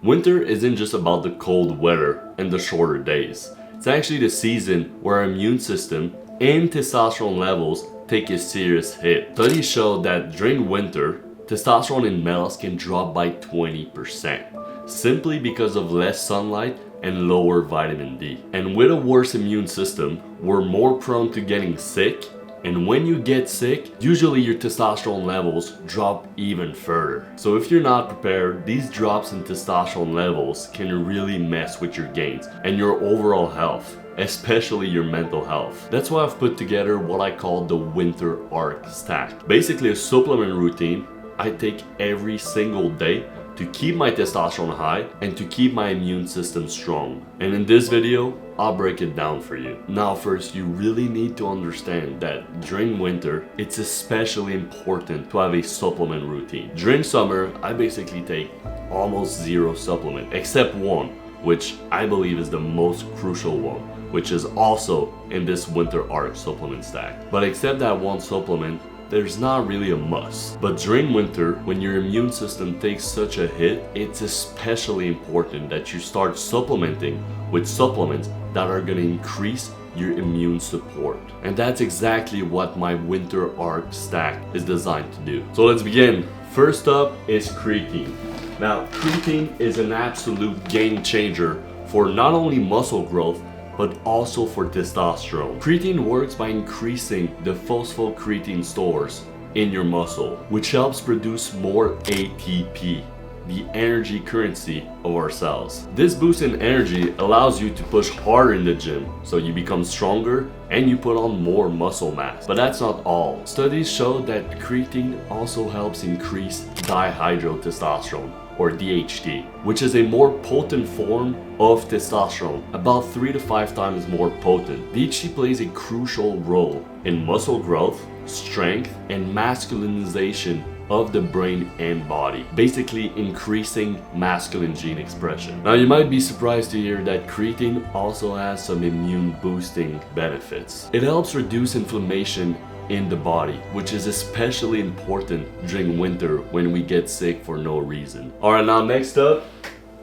Winter isn't just about the cold weather and the shorter days. It's actually the season where our immune system and testosterone levels take a serious hit. Studies show that during winter, testosterone in males can drop by 20%, simply because of less sunlight and lower vitamin D. And with a worse immune system, we're more prone to getting sick. And when you get sick, usually your testosterone levels drop even further. So if you're not prepared, these drops in testosterone levels can really mess with your gains and your overall health, especially your mental health. That's why I've put together what I call the Winter Arc Stack. Basically a supplement routine I take every single day to keep my testosterone high and to keep my immune system strong. And in this video, I'll break it down for you. Now first, you really need to understand that during winter, it's especially important to have a supplement routine. During summer, I basically take almost zero supplement, except one, which I believe is the most crucial one, which is also in this Winter Arc supplement stack. But except that one supplement, there's not really a must. But during winter, when your immune system takes such a hit, it's especially important that you start supplementing with supplements that are going to increase your immune support. And that's exactly what my Winter Arc stack is designed to do. So let's begin. First up is creatine. Now, creatine is an absolute game changer for not only muscle growth, but also for testosterone. Creatine works by increasing the phosphocreatine stores in your muscle, which helps produce more ATP, the energy currency of our cells. This boost in energy allows you to push harder in the gym, so you become stronger and you put on more muscle mass. But that's not all. Studies show that creatine also helps increase dihydrotestosterone, or DHT, which is a more potent form of testosterone, about 3 to 5 times more potent. DHT plays a crucial role in muscle growth, strength, and masculinization of the brain and body, basically increasing masculine gene expression. Now you might be surprised to hear that creatine also has some immune boosting benefits. It helps reduce inflammation in the body, which is especially important during winter when we get sick for no reason. Alright, now next up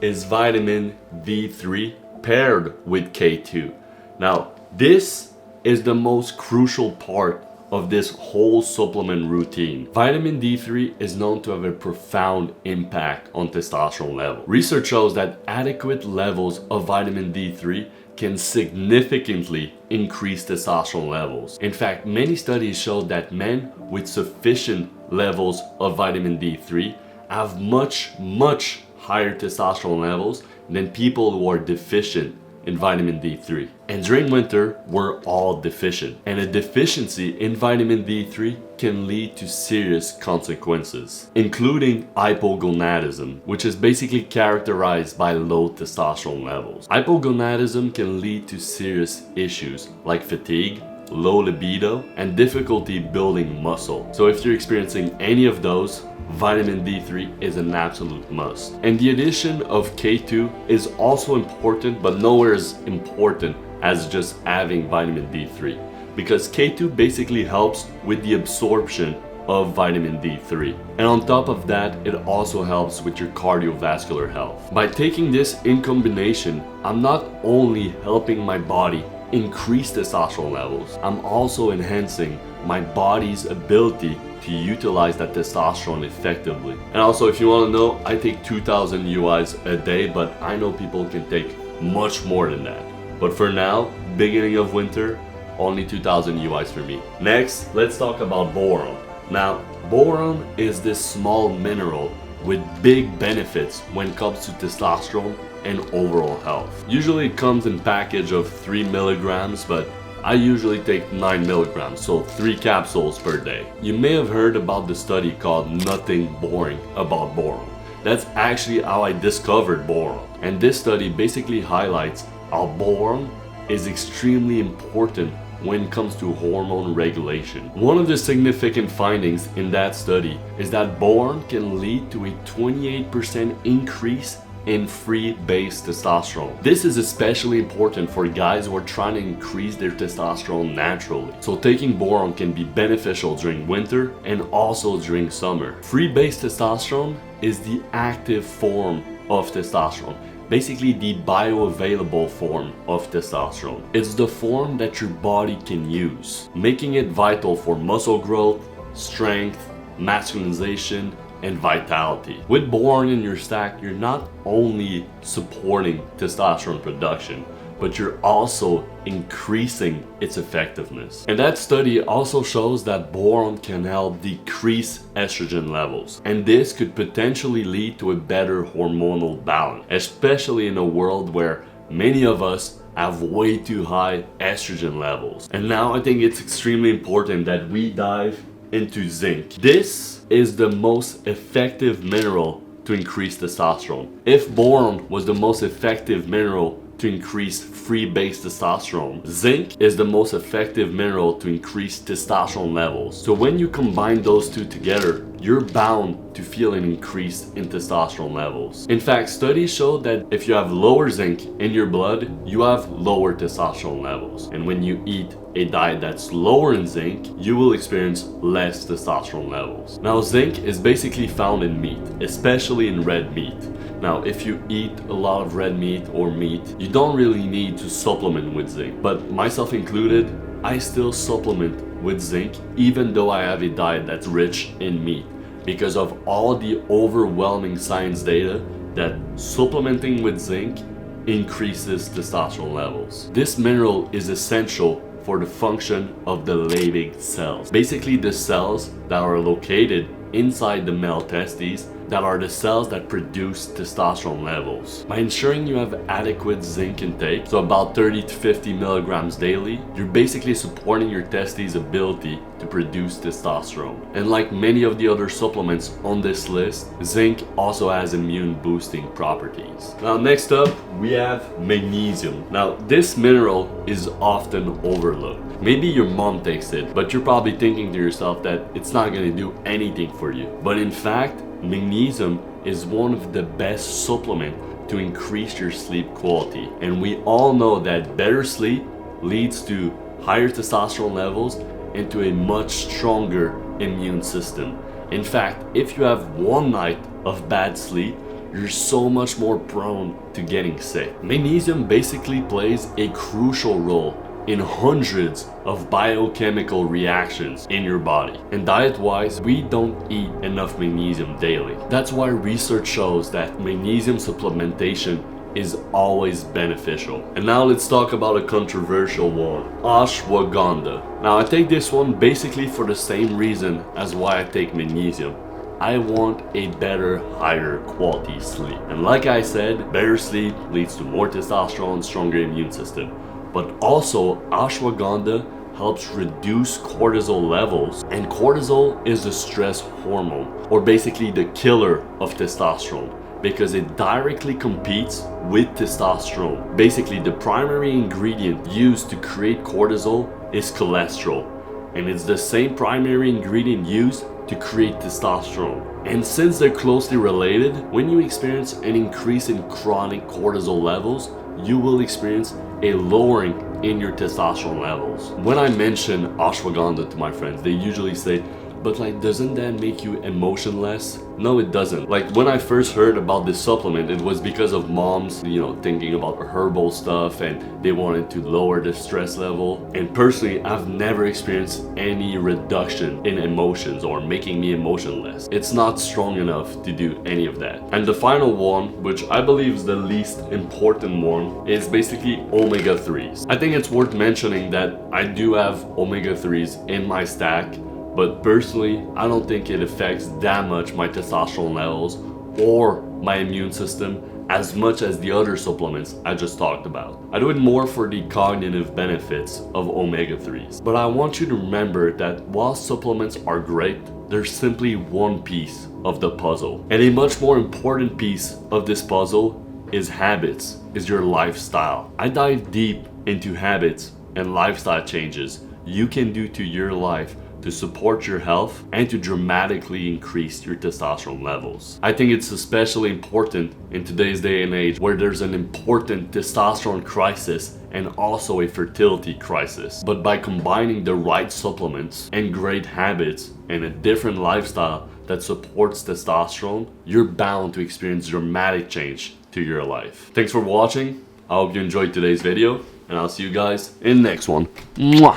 is vitamin D3 paired with K2. Now this is the most crucial part of this whole supplement routine. Vitamin D3 is known to have a profound impact on testosterone level. Research shows that adequate levels of vitamin D3 can significantly increase testosterone levels. In fact, many studies show that men with sufficient levels of vitamin D3 have much higher testosterone levels than people who are deficient in vitamin D3. And during winter, we're all deficient. And a deficiency in vitamin D3 can lead to serious consequences, including hypogonadism, which is basically characterized by low testosterone levels. Hypogonadism can lead to serious issues like fatigue, low libido, and difficulty building muscle. So if you're experiencing any of those, vitamin D3 is an absolute must. And the addition of K2 is also important, but nowhere as important as just having vitamin D3, because K2 basically helps with the absorption of vitamin D3. And on top of that, it also helps with your cardiovascular health. By taking this in combination, I'm not only helping my body increase testosterone levels, I'm also enhancing my body's ability to utilize that testosterone effectively. And also, if you want to know, I take 2000 UIs a day, but I know people can take much more than that. But for now, beginning of winter, only 2000 UIs for me. Next, let's talk about boron. Now, boron is this small mineral with big benefits when it comes to testosterone and overall health. Usually it comes in package of 3 milligrams, but I usually take 9 milligrams, so 3 capsules per day. You may have heard about the study called Nothing Boring About Boron. That's actually how I discovered boron. And this study basically highlights how boron is extremely important when it comes to hormone regulation. One of the significant findings in that study is that boron can lead to a 28% increase in free base testosterone. This is especially important for guys who are trying to increase their testosterone naturally. So taking boron can be beneficial during winter and also during summer. Free base testosterone is the active form of testosterone. Basically the bioavailable form of testosterone. It's the form that your body can use, making it vital for muscle growth, strength, masculinization, and vitality. With boron in your stack, you're not only supporting testosterone production, but you're also increasing its effectiveness. And that study also shows that boron can help decrease estrogen levels. And this could potentially lead to a better hormonal balance, especially in a world where many of us have way too high estrogen levels. And now I think it's extremely important that we dive into zinc. This is the most effective mineral to increase testosterone. If boron was the most effective mineral to increase free base testosterone, zinc is the most effective mineral to increase testosterone levels. So when you combine those two together, you're bound to feel an increase in testosterone levels. In fact, studies show that if you have lower zinc in your blood, you have lower testosterone levels. And when you eat a diet that's lower in zinc, you will experience less testosterone levels. Now, zinc is basically found in meat, especially in red meat. Now, if you eat a lot of red meat or meat, you don't really need to supplement with zinc. But myself included, I still supplement with zinc even though I have a diet that's rich in meat, because of all the overwhelming science data that supplementing with zinc increases testosterone levels. This mineral is essential for the function of the Leydig cells. Basically the cells that are located inside the male testes that are the cells that produce testosterone levels. By ensuring you have adequate zinc intake, so about 30 to 50 milligrams daily, you're basically supporting your testes' ability to produce testosterone. And like many of the other supplements on this list, zinc also has immune boosting properties. Now next up, we have magnesium. Now this mineral is often overlooked. Maybe your mom takes it, but you're probably thinking to yourself that it's not going to do anything for you. But in fact, magnesium is one of the best supplements to increase your sleep quality. And we all know that better sleep leads to higher testosterone levels and to a much stronger immune system. In fact, if you have one night of bad sleep, you're so much more prone to getting sick. Magnesium basically plays a crucial role in hundreds of biochemical reactions in your body. And diet-wise, we don't eat enough magnesium daily. That's why research shows that magnesium supplementation is always beneficial. And now let's talk about a controversial one, ashwagandha. Now I take this one basically for the same reason as why I take magnesium. I want a better, higher quality sleep. And like I said, better sleep leads to more testosterone, stronger immune system. But also, ashwagandha helps reduce cortisol levels. And cortisol is the stress hormone, or basically the killer of testosterone, because it directly competes with testosterone. Basically, the primary ingredient used to create cortisol is cholesterol. And it's the same primary ingredient used to create testosterone. And since they're closely related, when you experience an increase in chronic cortisol levels, you will experience a lowering in your testosterone levels. When I mention ashwagandha to my friends, they usually say, but like, doesn't that make you emotionless? No, it doesn't. Like, when I first heard about this supplement, it was because of moms, thinking about herbal stuff and they wanted to lower the stress level. And personally, I've never experienced any reduction in emotions or making me emotionless. It's not strong enough to do any of that. And the final one, which I believe is the least important one, is basically omega-3s. I think it's worth mentioning that I do have omega-3s in my stack, but personally, I don't think it affects that much my testosterone levels or my immune system as much as the other supplements I just talked about. I do it more for the cognitive benefits of omega-3s. But I want you to remember that while supplements are great, they're simply one piece of the puzzle. And a much more important piece of this puzzle is habits, is your lifestyle. I dive deep into habits and lifestyle changes you can do to your life to support your health and to dramatically increase your testosterone levels. I think it's especially important in today's day and age where there's an important testosterone crisis and also a fertility crisis. But by combining the right supplements and great habits and a different lifestyle that supports testosterone, you're bound to experience dramatic change to your life. Thanks for watching. I hope you enjoyed today's video, and I'll see you guys in the next one. Mwah!